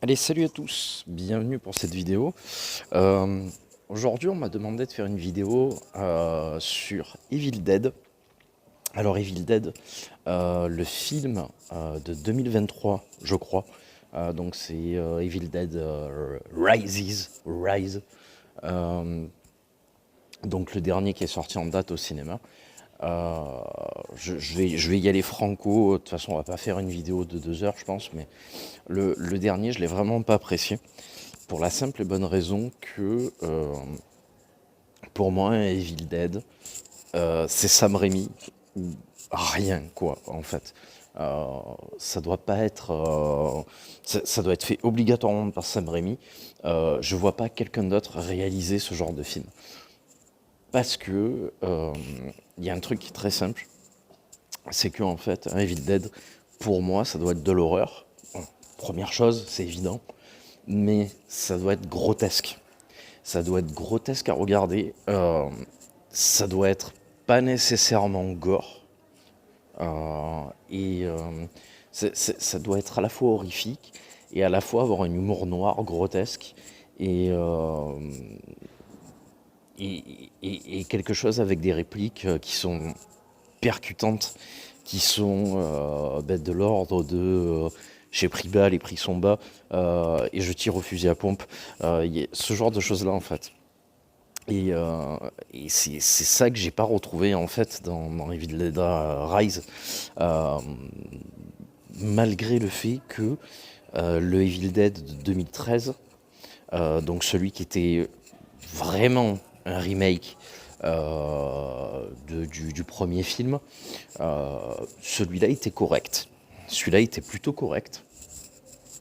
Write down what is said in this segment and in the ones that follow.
Allez, salut à tous, bienvenue pour cette vidéo. Euh, Aujourd'hui, on m'a demandé de faire une vidéo sur Evil Dead. Alors, Evil Dead, le film de 2023, je crois. Donc, c'est Evil Dead Rise. Euh, donc, le dernier qui est sorti en date au cinéma. Euh, je vais y aller franco. De toute façon, on va pas faire une vidéo de 2 heures, je pense, mais le dernier, je l'ai vraiment pas apprécié. Pour la simple et bonne raison que, pour moi, Evil Dead, c'est Sam Raimi ou rien, quoi, en fait. Euh, Ça doit pas être, ça doit être fait obligatoirement par Sam Raimi. Je vois pas quelqu'un d'autre réaliser ce genre de film. Parce que il y a un truc qui est très simple, c'est que en fait, un Evil Dead, pour moi, ça doit être de l'horreur. Bon, première chose, c'est évident, mais ça doit être grotesque. Ça doit être grotesque à regarder. Ça doit être pas nécessairement gore. Et ça doit être à la fois horrifique et à la fois avoir un humour noir grotesque et, et quelque chose avec des répliques qui sont percutantes, qui sont de l'ordre de j'ai pris bas, les prix sont bas et je tire au fusil à pompe. Ce genre de choses là en fait. Et, euh, et c'est ça que j'ai pas retrouvé en fait dans Evil Dead Rise, euh, malgré le fait que le Evil Dead de 2013, donc celui qui était vraiment un remake du premier film, celui-là était correct. Celui-là était plutôt correct,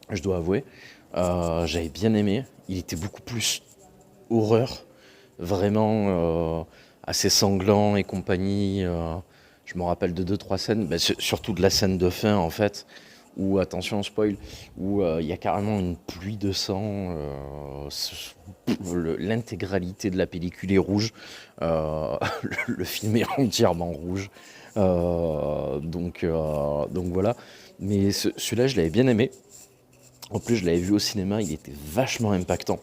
je dois avouer. J'avais bien aimé. Il était beaucoup plus horreur, vraiment assez sanglant et compagnie. Je me rappelle de deux trois scènes, surtout de la scène de fin en fait, où attention spoil, où il y a carrément une pluie de sang. L'intégralité de la pellicule est rouge. Le film est entièrement rouge. Donc voilà. Mais celui-là, je l'avais bien aimé. En plus, je l'avais vu au cinéma, il était vachement impactant.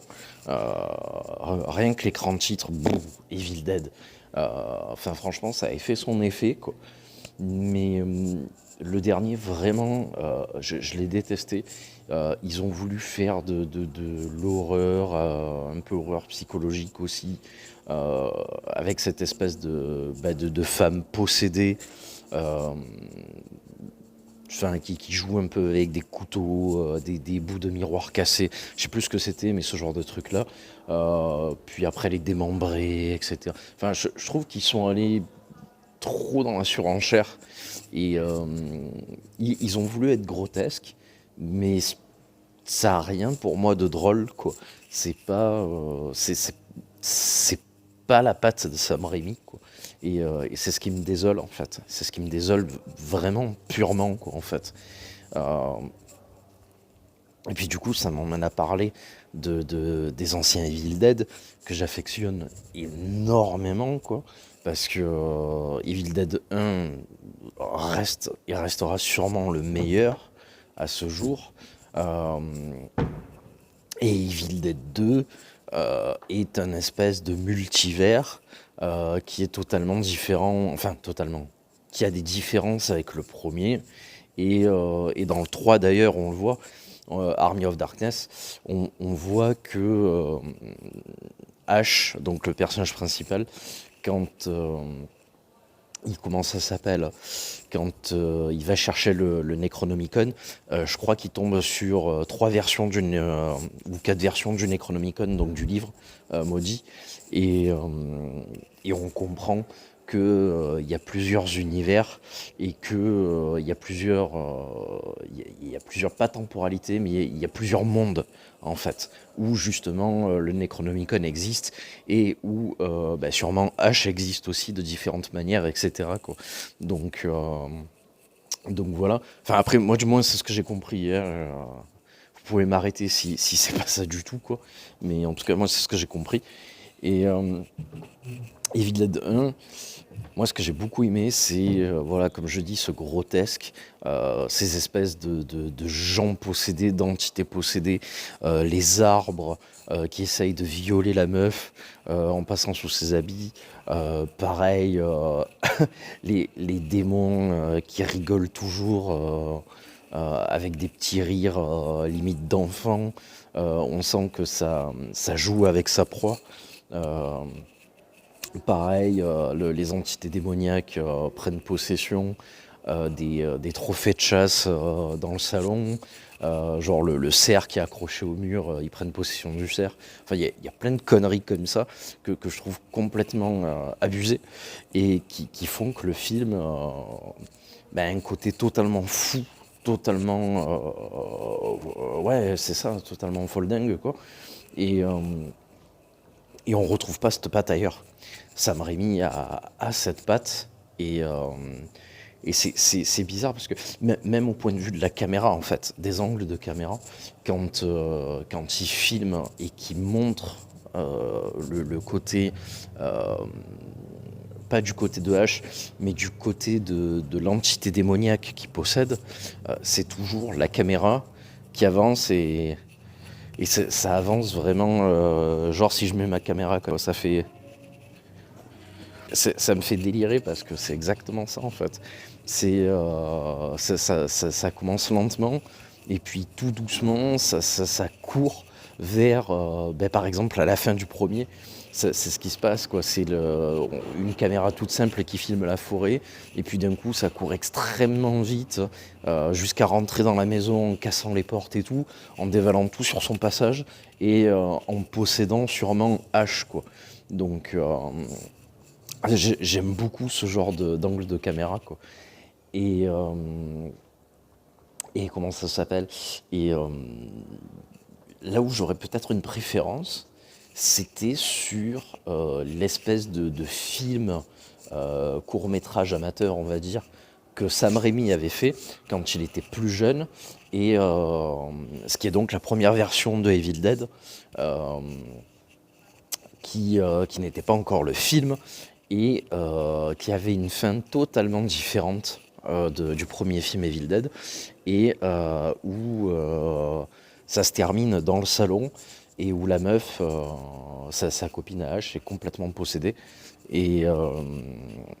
Rien que l'écran de titre, boum, Evil Dead. Enfin, franchement, ça avait fait son effet, quoi. Mais le dernier, vraiment, je l'ai détesté. Ils ont voulu faire de l'horreur, un peu horreur psychologique aussi, avec cette espèce de femme possédée. Euh, enfin, qui joue un peu avec des couteaux, des bouts de miroir cassés. Je sais plus ce que c'était, mais ce genre de truc-là. Puis après les démembrer, etc. Enfin, je trouve qu'ils sont allés trop dans la surenchère et ils ont voulu être grotesques, mais ça a rien pour moi de drôle, quoi. C'est pas, c'est pas la patte de Sam Raimi, quoi. Et c'est ce qui me désole, en fait. C'est ce qui me désole vraiment purement, quoi, en fait. Euh, et puis du coup, ça m'emmène à parler des anciens Evil Dead que j'affectionne énormément, quoi. Parce que Evil Dead 1 reste et restera sûrement le meilleur à ce jour. Euh, et Evil Dead 2 est un espèce de multivers qui est totalement différent, enfin totalement, qui a des différences avec le premier. Et dans le 3 d'ailleurs, on le voit, Army of Darkness, on voit que Ash, donc le personnage principal, quand comment ça s'appelle, quand il va chercher le Necronomicon, je crois qu'il tombe sur trois versions ou quatre versions du Necronomicon, donc du livre maudit, et, euh, et on comprend que il y a plusieurs univers et que il y a plusieurs pas temporalités, mais il y a plusieurs mondes en fait, où justement le Necronomicon existe et où sûrement H existe aussi de différentes manières, etc. Quoi. Donc, euh, donc voilà. Enfin après, moi du moins c'est ce que j'ai compris hier. Vous pouvez m'arrêter si c'est pas ça du tout, quoi. Mais en tout cas, moi c'est ce que j'ai compris. Et, Evil Dead 1, moi, ce que j'ai beaucoup aimé, c'est, voilà, comme je dis, ce grotesque, ces espèces de gens possédés, d'entités possédées, les arbres qui essayent de violer la meuf en passant sous ses habits. Pareil, les démons qui rigolent toujours avec des petits rires limite d'enfants. On sent que ça joue avec sa proie. Euh, Pareil, les entités démoniaques prennent possession des trophées de chasse dans le salon. Genre le cerf qui est accroché au mur, ils prennent possession du cerf. Enfin, il y a plein de conneries comme ça que je trouve complètement abusées et qui font que le film a un côté totalement fou, totalement... ouais, c'est ça, totalement folding, quoi. Et, euh, et on retrouve pas cette patte ailleurs. Sam Raimi a cette patte et c'est bizarre parce que même au point de vue de la caméra en fait, des angles de caméra, quand il filme et qu'il montre le côté, euh, pas du côté de H, mais du côté de l'entité démoniaque qu'il possède, c'est toujours la caméra qui avance et ça avance vraiment, genre si je mets ma caméra comme ça fait... Ça me fait délirer parce que c'est exactement ça en fait. Ça commence lentement et puis tout doucement ça court vers, par exemple à la fin du premier, c'est ce qui se passe quoi. C'est une caméra toute simple qui filme la forêt et puis d'un coup ça court extrêmement vite jusqu'à rentrer dans la maison en cassant les portes et tout, en dévalant tout sur son passage et en possédant sûrement H quoi. Donc j'aime beaucoup ce genre d'angle de caméra, quoi. Et, euh, et comment ça s'appelle? Et là où j'aurais peut-être une préférence, c'était sur l'espèce de film court-métrage amateur, on va dire, que Sam Raimi avait fait quand il était plus jeune, et ce qui est donc la première version de Evil Dead, euh, qui n'était pas encore le film et qui avait une fin totalement différente du premier film Evil Dead et où ça se termine dans le salon et où la meuf, sa copine à H, est complètement possédée et, euh,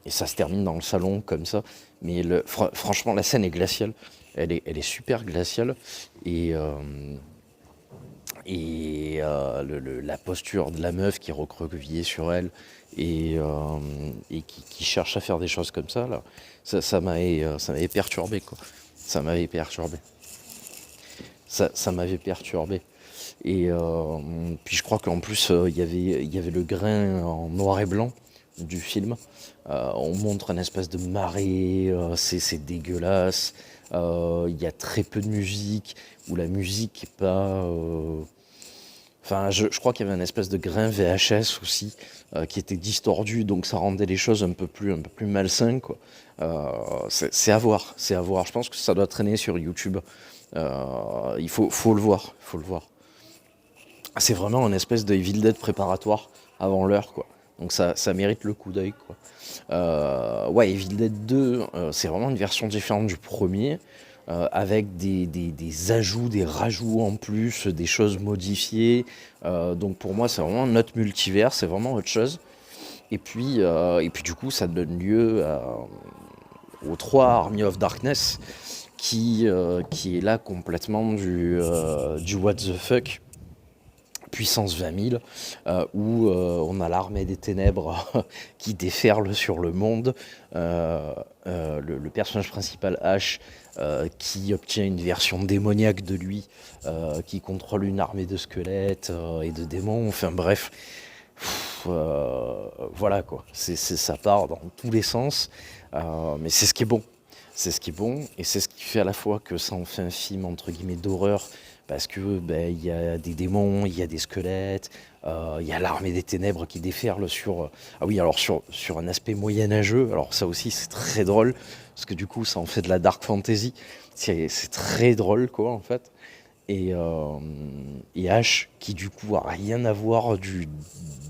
et ça se termine dans le salon comme ça. Mais franchement, la scène est glaciale, elle est super glaciale et la posture de la meuf qui est recroquevillée sur elle et qui cherche à faire des choses comme ça, là, ça m'avait perturbé, quoi. Ça m'avait perturbé. Ça m'avait perturbé. Et puis je crois qu'en plus, il y avait le grain en noir et blanc du film. On montre une espèce de marée, c'est dégueulasse. Il y a très peu de musique, ou la musique est pas... Enfin, je crois qu'il y avait une espèce de grain VHS aussi qui était distordu, donc ça rendait les choses un peu plus malsains, quoi. C'est à voir, c'est à voir. Je pense que ça doit traîner sur YouTube. Il faut le voir, il faut le voir. C'est vraiment une espèce de Evil Dead préparatoire avant l'heure, quoi. Donc ça mérite le coup d'œil, quoi. Ouais, Evil Dead 2, c'est vraiment une version différente du premier, avec des ajouts, des rajouts en plus, des choses modifiées. Donc pour moi, c'est vraiment un autre multivers, c'est vraiment autre chose. Et puis du coup, ça donne lieu aux 3 Army of Darkness, qui est là complètement du what the fuck puissance 20 000, où on a l'armée des ténèbres qui déferle sur le monde, le personnage principal H qui obtient une version démoniaque de lui, qui contrôle une armée de squelettes et de démons, enfin bref, voilà quoi, ça part dans tous les sens, mais c'est ce qui est bon. C'est ce qui est bon et c'est ce qui fait à la fois que ça en fait un film entre guillemets d'horreur parce que il y a des démons, il y a des squelettes, il y a l'armée des ténèbres qui déferle sur ah oui alors sur un aspect moyenâgeux. Alors ça aussi c'est très drôle parce que du coup ça en fait de la dark fantasy. C'est très drôle quoi en fait. et, Ash, qui du coup a rien à voir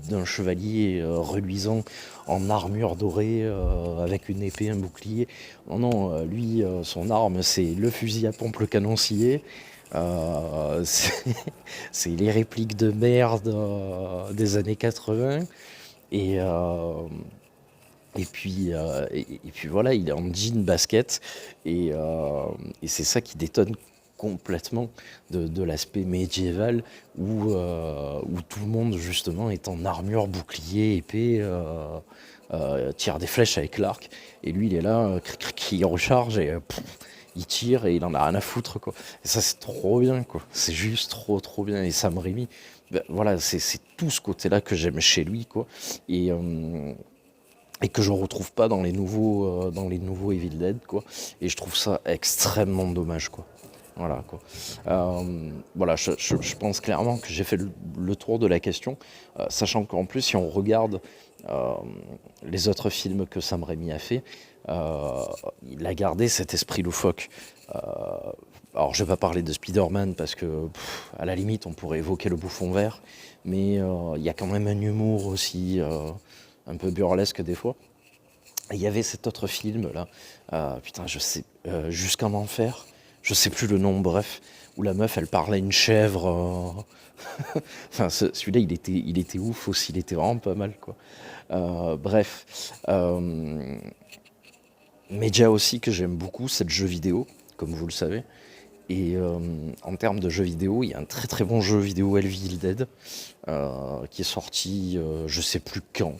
d'un chevalier reluisant en armure dorée avec une épée, un bouclier. Non, non, lui, son arme, c'est le fusil à pompe, le canon scié. C'est c'est les répliques de merde des années 80. Et, et puis voilà, il est en jean basket et c'est ça qui détonne complètement de l'aspect médiéval où tout le monde justement est en armure, bouclier, épée, tire des flèches avec l'arc et lui il est là, il recharge et il tire et il en a rien à foutre quoi. Et ça c'est trop bien quoi, c'est juste trop bien et Sam Raimi, ben, voilà c'est tout ce côté-là que j'aime chez lui quoi et et que je retrouve pas dans les nouveaux Evil Dead quoi et je trouve ça extrêmement dommage quoi, voilà quoi. Voilà, je pense clairement que j'ai fait le tour de la question, sachant qu'en plus si on regarde euh, les autres films que Sam Raimi a fait, euh, il a gardé cet esprit loufoque. Euh, alors je vais pas parler de Spider-Man parce que à la limite on pourrait évoquer le bouffon vert, mais il y a quand même un humour aussi un peu burlesque des fois. Et il y avait cet autre film là, putain je sais, Jusqu'en enfer, je sais plus le nom, bref, où la meuf elle parlait à une chèvre. Enfin celui-là il était ouf aussi, il était vraiment pas mal quoi. Bref, média aussi que j'aime beaucoup, c'est le jeu vidéo, comme vous le savez. Et en termes de jeux vidéo, il y a un très très bon jeu vidéo Evil Dead qui est sorti je sais plus quand,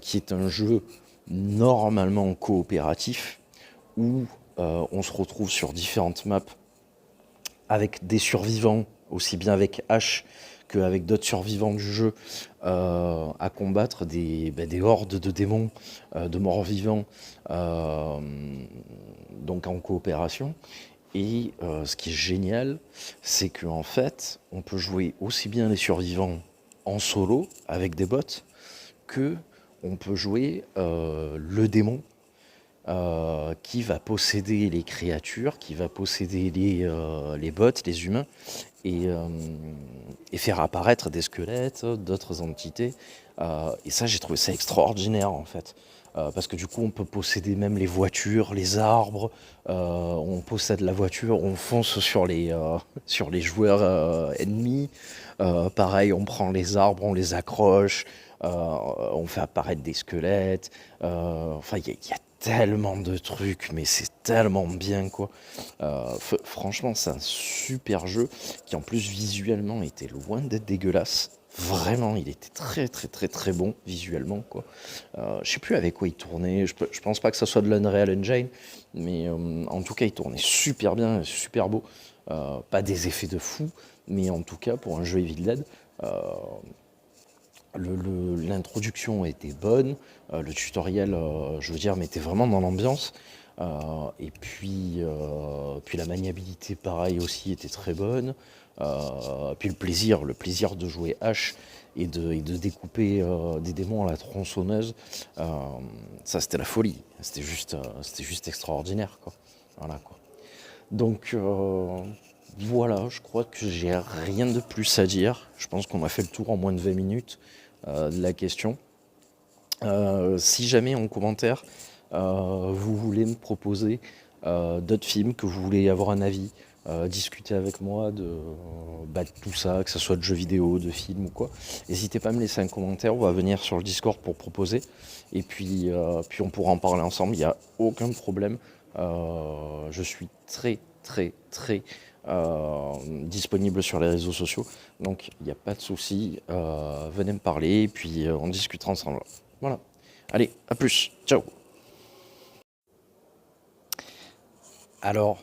qui est un jeu normalement coopératif où on se retrouve sur différentes maps avec des survivants, aussi bien avec Ash qu'avec d'autres survivants du jeu, à combattre des hordes de démons, de morts vivants, euh, donc en coopération. Et ce qui est génial, c'est qu'en fait, on peut jouer aussi bien les survivants en solo avec des bots que on peut jouer le démon qui va posséder les créatures, qui va posséder les bots, les humains, et, euh, et faire apparaître des squelettes, d'autres entités. Et ça, j'ai trouvé ça extraordinaire en fait. Parce que du coup, on peut posséder même les voitures, les arbres. On possède la voiture, on fonce sur sur les joueurs ennemis. Pareil, on prend les arbres, on les accroche. On fait apparaître des squelettes. Enfin, il y a tellement de trucs, mais c'est tellement bien quoi. Franchement, c'est un super jeu qui en plus visuellement était loin d'être dégueulasse. Vraiment, il était très bon visuellement quoi. Je sais plus avec quoi il tournait. Je pense pas que ça soit de l'Unreal Engine, mais en tout cas, il tournait super bien, super beau. Pas des effets de fou, mais en tout cas pour un jeu Evil Dead, l'introduction était bonne, le tutoriel, je veux dire, mettait vraiment dans l'ambiance. Puis la maniabilité, pareil aussi, était très bonne. Puis le plaisir de jouer H et de découper des démons à la tronçonneuse, euh, ça c'était la folie. C'était juste extraordinaire, quoi. Voilà, quoi. Donc voilà, je crois que j'ai rien de plus à dire. Je pense qu'on a fait le tour en moins de 20 minutes de la question. Si jamais en commentaire vous voulez me proposer d'autres films, que vous voulez avoir un avis, discuter avec moi de tout ça, que ce soit de jeux vidéo, de films ou quoi, n'hésitez pas à me laisser un commentaire ou à venir sur le Discord pour proposer. Et puis on pourra en parler ensemble, il n'y a aucun problème. Je suis très disponible sur les réseaux sociaux, donc il n'y a pas de souci. Venez me parler et puis on discutera ensemble. Voilà. Allez, à plus. Ciao. Alors,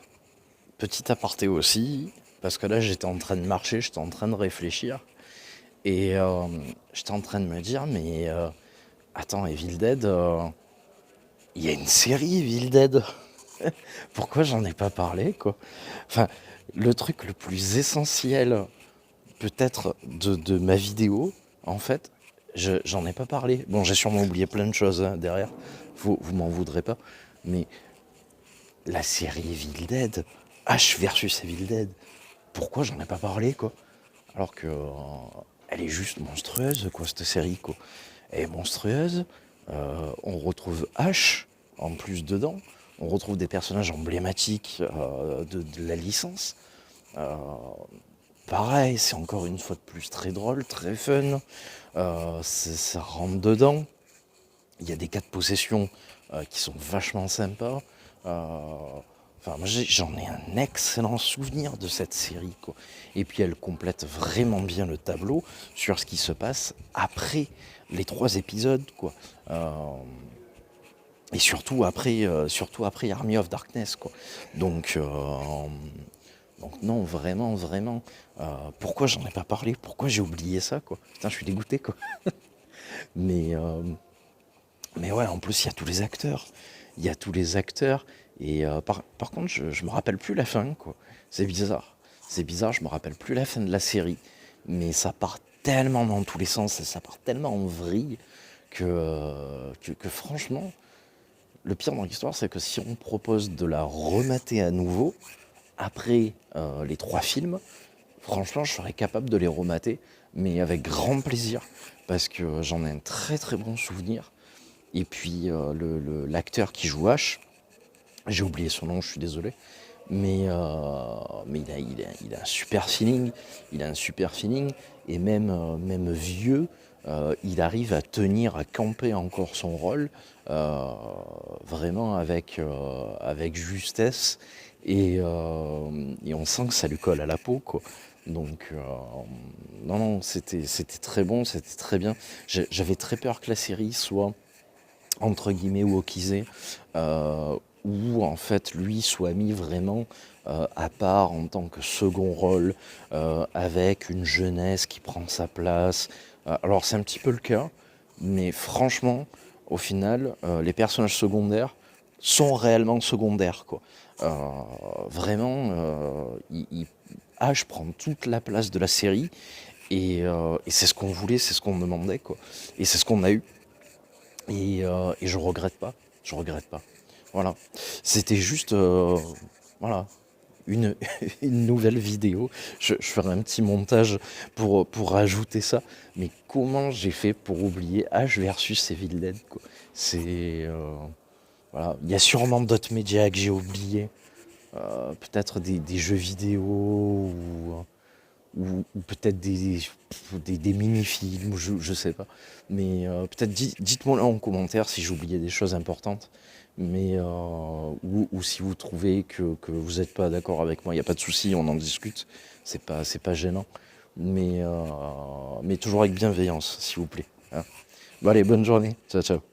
petit aparté aussi, parce que là j'étais en train de marcher, j'étais en train de réfléchir, et j'étais en train de me dire, mais attends, Evil Dead, il y a une série Evil Dead. Pourquoi j'en ai pas parlé, quoi? Enfin, le truc le plus essentiel, peut-être, de ma vidéo, en fait, j'en ai pas parlé. Bon, j'ai sûrement oublié plein de choses hein, derrière, vous m'en voudrez pas, mais la série Evil Dead, H versus Evil Dead, pourquoi j'en ai pas parlé, quoi? Alors que elle est juste monstrueuse, quoi, cette série, quoi. Elle est monstrueuse. On retrouve Ash en plus dedans. On retrouve des personnages emblématiques de la licence. Euh, Pareil, c'est encore une fois de plus très drôle, très fun. Ça rentre dedans. Il y a des cas de possession qui sont vachement sympas. Euh, Enfin, moi j'en ai un excellent souvenir de cette série, quoi. Et puis elle complète vraiment bien le tableau sur ce qui se passe après les 3 épisodes, quoi. Euh, et surtout après Army of Darkness, quoi. Donc, euh, donc non, vraiment, vraiment. Pourquoi j'en ai pas parlé? Pourquoi j'ai oublié ça, quoi? Putain, je suis dégoûté, quoi. Mais, euh, mais ouais, en plus, il y a tous les acteurs. Il y a tous les acteurs. Et par contre, je me rappelle plus la fin, quoi. C'est bizarre. C'est bizarre, je me rappelle plus la fin de la série. Mais ça part tellement dans tous les sens et ça part tellement en vrille que franchement, le pire dans l'histoire, c'est que si on propose de la remater à nouveau, après les 3 films, franchement, je serais capable de les remater, mais avec grand plaisir, parce que j'en ai un très très bon souvenir. Et puis l'acteur qui joue H, j'ai oublié son nom, je suis désolé, mais il a un super feeling, il a un super feeling, et même vieux, il arrive à tenir, à camper encore son rôle, euh, vraiment avec justesse, et on sent que ça lui colle à la peau, quoi. Donc, non, non, c'était très bon, c'était très bien. J'avais très peur que la série soit entre guillemets wokisé, où en fait lui soit mis vraiment à part en tant que second rôle, avec une jeunesse qui prend sa place. Alors c'est un petit peu le cas, mais franchement, au final, les personnages secondaires sont réellement secondaires, quoi. Euh, Vraiment, Ash prend toute la place de la série, et c'est ce qu'on voulait, c'est ce qu'on demandait, quoi. Et c'est ce qu'on a eu. Et je regrette pas. Je regrette pas. Voilà. C'était juste, voilà, une, une nouvelle vidéo. Je ferai un petit montage pour rajouter ça. Mais comment j'ai fait pour oublier H versus Evil Dead, quoi. C'est, voilà. Il y a sûrement d'autres médias que j'ai oubliés. Peut-être des jeux vidéo ou peut-être des mini-films, je sais pas. Mais peut-être dites-moi là en commentaire si j'oubliais des choses importantes. Mais ou si vous trouvez que vous n'êtes pas d'accord avec moi, il n'y a pas de souci, on en discute. C'est pas gênant. Mais toujours avec bienveillance, s'il vous plaît, hein. Bon allez, bonne journée. Ciao, ciao.